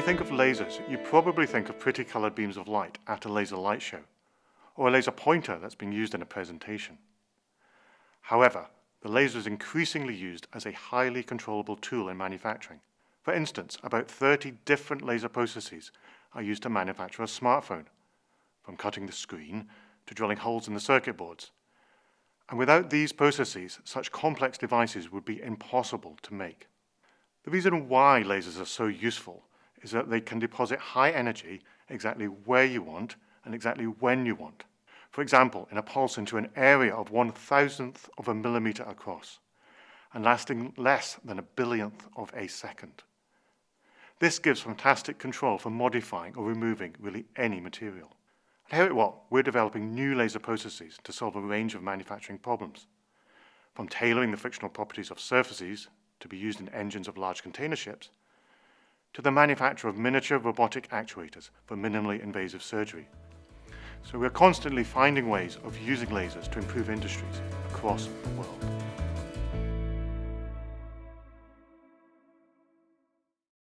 think of lasers, you probably think of pretty coloured beams of light at a laser light show, or a laser pointer that's being used in a presentation. However, the laser is increasingly used as a highly controllable tool in manufacturing. For instance, about 30 different laser processes are used to manufacture a smartphone, from cutting the screen to drilling holes in the circuit boards. And without these processes, such complex devices would be impossible to make. The reason why lasers are so useful is that they can deposit high energy exactly where you want and exactly when you want. For example, in a pulse into an area of 1/1000th of a millimeter across, and lasting less than a billionth of a second. This gives fantastic control for modifying or removing really any material. At Heriot-Watt, we're developing new laser processes to solve a range of manufacturing problems, from tailoring the frictional properties of surfaces to be used in engines of large container ships, to the manufacture of miniature robotic actuators for minimally invasive surgery. So we're constantly finding ways of using lasers to improve industries across the world.